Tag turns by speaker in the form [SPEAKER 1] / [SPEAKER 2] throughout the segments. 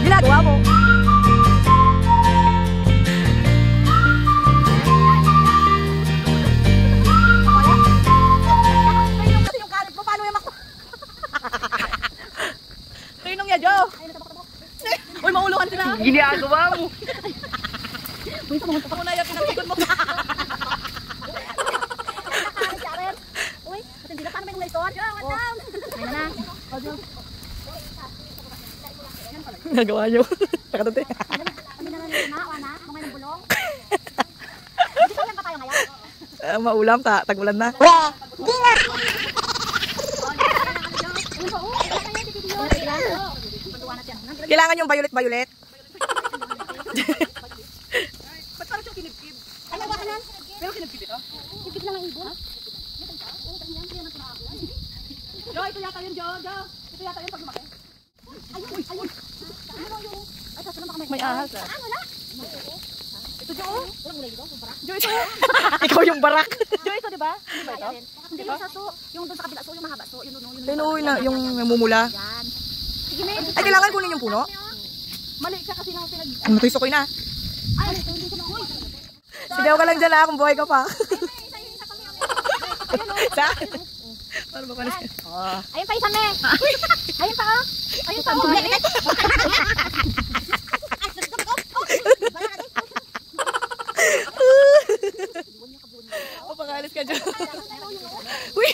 [SPEAKER 1] Ginagawa mo. Tinong niya, Jo. Uy, maulukan sila. Ginagawa mo. Uy, pumunta ko na yan. Pinagtikon mo.
[SPEAKER 2] Uy, hindi na paano may ngulton? Jo, madam. Ayun na. O, Jo.
[SPEAKER 1] Nagawa nyo. Nakatute.
[SPEAKER 2] Kami na lang na, wana, mga ng bulong. Hindi kami pa tayo ngayon.
[SPEAKER 1] Maulam, tagulan na. Kailangan yung violet-violet.
[SPEAKER 3] Ba't parang siyang kinibkib?
[SPEAKER 2] Ano ba kanan?
[SPEAKER 3] Pero kinibkib ito?
[SPEAKER 2] Ibig lang ang ibon.
[SPEAKER 3] Jo, ito yata yun, Jo. Ito yata yun pag lumaki.
[SPEAKER 2] Ayun. Ano yung... Ay, tapos naman baka
[SPEAKER 1] May ahas ah.
[SPEAKER 2] ano na?
[SPEAKER 3] Ito, Jo.
[SPEAKER 2] Walang mulay dito, para.
[SPEAKER 3] Jo, ito.
[SPEAKER 1] Ikaw yung barak.
[SPEAKER 3] Jo, ito, di ba? Di ba ito?
[SPEAKER 2] Hindi yung sa so, yung doon sa kabila so, yung mahaba so, yun doon.
[SPEAKER 1] Tinuwi na yung namumula.
[SPEAKER 2] Yan. Sige, may.
[SPEAKER 1] Ay, kailangan kunin yung puno.
[SPEAKER 3] Mali siya kasi nang pinag...
[SPEAKER 1] Ano to, isukoy na.
[SPEAKER 2] Ay, ito hindi ko na. Uy.
[SPEAKER 1] Sigaw ka lang dyan ah, kung buhay ka pa. Sa? Paano ba panis?
[SPEAKER 2] Ayun pa isa me. Ayun pa oh. Ayun pa oh.
[SPEAKER 1] O, pag-alis ka, Jol. Uy!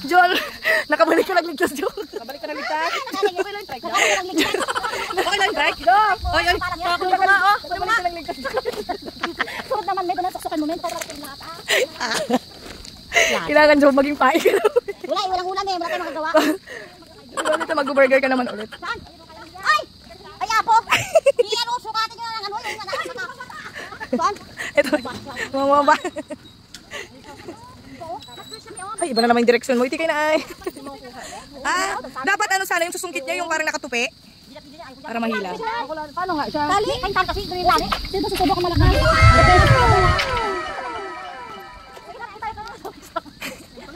[SPEAKER 1] Jol, nakabalik ka nagligtas, Jol.
[SPEAKER 3] Kabalik ka na ligtas.
[SPEAKER 2] Okay lang trike. Okay lang ligtas.
[SPEAKER 3] Okay lang, Drake. Jo.
[SPEAKER 1] Oy, oy.
[SPEAKER 3] Kunin ko nga, oh.
[SPEAKER 1] Nakabalik ka nagligtas.
[SPEAKER 2] Surot naman may doon saksukan mo men para sa lahat ah.
[SPEAKER 1] Kailangan, Jol, maging pahay ka na.
[SPEAKER 2] Walang ulam eh, wala tayong magagawa.
[SPEAKER 1] Diba dito, mag-burger ka naman ulit.
[SPEAKER 2] Saan? Ay! Ay apo. Iyan oh, sukatin niyo ng ano yung anak. Saan?
[SPEAKER 1] Ito, mga ba? Ay, iba na naman yung direksyon mo. Itikay na ay. Dapat ano sana yung susungkit niya, yung parang nakatupi. Para mahila.
[SPEAKER 3] Paano nga siya?
[SPEAKER 2] Dali, kantan kasi ganyan lani. Sino susubok ang malaki?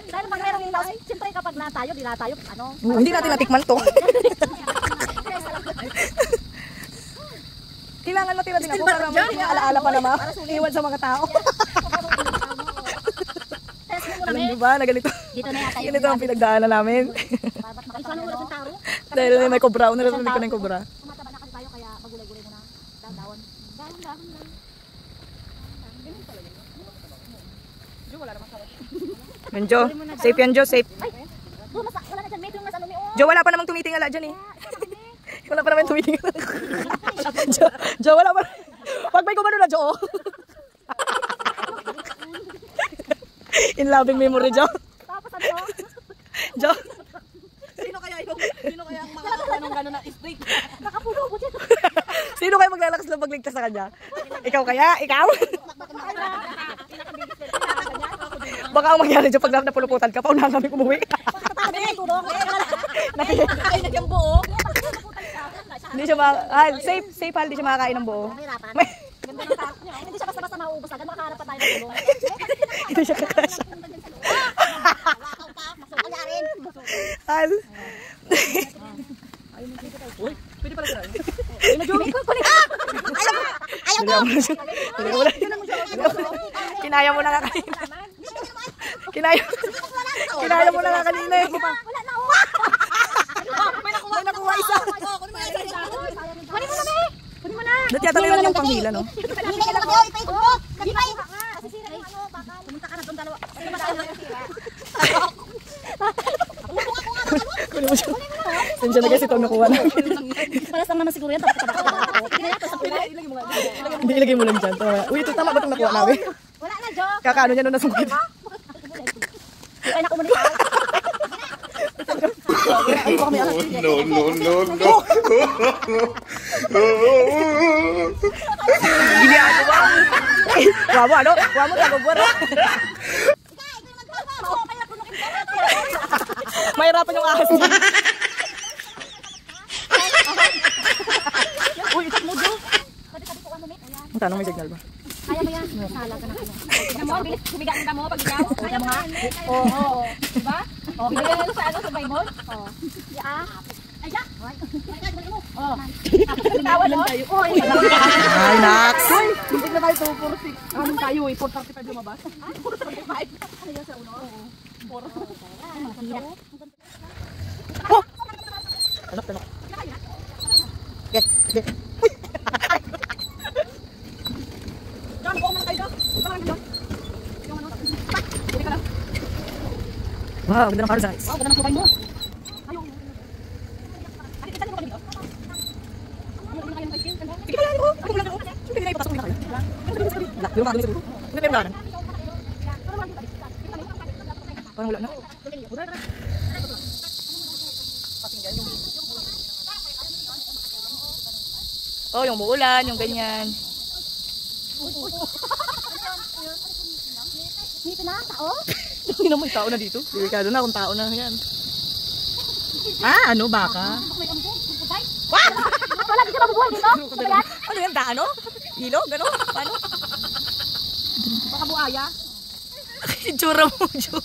[SPEAKER 2] Dahil pag merong ilaw, siyempre kapag na tayo, di na tayo, ano?
[SPEAKER 1] Hindi natin natikman to. Kailangan matira din ako para may alaala pa naman. Iwan sa mga tao. Alam niyo ba na ganito?
[SPEAKER 2] Dito na yata
[SPEAKER 1] Ganito ang pinagdaanan namin.
[SPEAKER 2] Ay, paano wala ng taro?
[SPEAKER 1] Dahil may kobra. Narinig ko na yung kobra.
[SPEAKER 2] Tumataba na kasi tayo, kaya magulay-gulay muna. Dahon. Dahon.
[SPEAKER 1] Yan, Jo. Safe yan, Jo. Safe.
[SPEAKER 2] Ay, wala na dyan, may mas ano may
[SPEAKER 1] Jo, wala pa namang tumitingala dyan eh. Wala pa naman tumitingala. Jo, wala pa. Wag may gumano na, Jo. In loving memory, Jo.
[SPEAKER 2] Tapos ano?
[SPEAKER 1] Jo.
[SPEAKER 3] Sino kaya ang mga ganun na straight?
[SPEAKER 2] Nakapulo ko dyan.
[SPEAKER 1] Sino kayo maglalakas na magligtas sa kanya? Ikaw kaya? Ikaw? Baka ang mangyari dyan pag napuluputan ka, paunahan kami umuwi.
[SPEAKER 3] Ay, nagyang buo.
[SPEAKER 1] Hindi siya safe hal, hindi siya makakain ng buo.
[SPEAKER 2] Ganda ng taro niya. Hindi siya basta-basta mauubos agad. Makahanap pa tayo ng tulong.
[SPEAKER 1] Hindi siya kakasya.
[SPEAKER 2] Wakaw pa. Masukal na rin.
[SPEAKER 1] Hal.
[SPEAKER 3] Pwede pala sila.
[SPEAKER 2] Ayaw ko.
[SPEAKER 1] Kinaya mo na nga kanina. Kinaya mo na nga kanina eh.
[SPEAKER 2] Wala na oh.
[SPEAKER 1] May nakuha isa.
[SPEAKER 2] Kunin mo na be. Kunin mo na.
[SPEAKER 1] Dati yata meron yung panghila, no?
[SPEAKER 2] Hindi na ako. Ipay ko. Kapay. Masisira yung ano. Bakal. Pumunta ka na doon dalawa. Kasi masaya lang yung sira.
[SPEAKER 1] Kunin mo siya. Saan siya na kasi itong nakuha namin.
[SPEAKER 2] Palas lang naman siguro yan. Tapos tabak ka.
[SPEAKER 1] Hindi, ilagay mo lang dyan. Uy, ito tama ba itong nakuha namin?
[SPEAKER 2] Wala na, Jo.
[SPEAKER 1] Kakaano niya nung nasungkit.
[SPEAKER 2] Ay, naku muna tayo.
[SPEAKER 4] No.
[SPEAKER 1] Ginagawa mo. Wamo, ano? Wamo, tagagwara. Mahirapan yung ahas niya.
[SPEAKER 2] Uy, itak mo, Jo. Kadi-kadi ko ano, mate.
[SPEAKER 1] Ang tanong, may signal ba?
[SPEAKER 2] Kaya mo yan. Sala ka na.
[SPEAKER 3] Tignan mo, bilis kumiga ka mo pag ikaw.
[SPEAKER 2] Kaya mo nga.
[SPEAKER 3] Oo. Diba?
[SPEAKER 2] Oh,
[SPEAKER 3] Binigyan mo sa ano sa Bible?
[SPEAKER 2] Oh. Ya. Ay, ya.
[SPEAKER 1] Oh. Tawa lang tayo.
[SPEAKER 4] Ay, Nax.
[SPEAKER 1] Buntik na tayo 246. Anong tayo eh? 435 lumabas. 435. Ano yan sa uno? Oo. 4.
[SPEAKER 4] Oh! Tanok. Get.
[SPEAKER 1] John, buong na tayo. Parang gano'n. Yung ano. Buli ka lang.
[SPEAKER 4] Wow, ganda ng cars guys.
[SPEAKER 1] Wow, ganda ng sukay mo. Ayaw. Ate, kita niyo ba dito? Sige pala, ako. Ako lang ako. Sige na ipapasok na kayo.
[SPEAKER 4] Wala, di ba mga dito? Ano tayo mulanan? Parang wala na.
[SPEAKER 3] Oh, yung muulan, yung ganyan.
[SPEAKER 2] Dito na, tao?
[SPEAKER 3] Hindi naman tao na dito. Delikado na kung tao na yan. Ano, baka?
[SPEAKER 2] Wala, di ka mabubuhay dito? Ano ba yan?
[SPEAKER 3] Ano yan, ano? Hilo? Gano'n? Paano?
[SPEAKER 1] Baka buaya.
[SPEAKER 3] Itsura mo, Jo.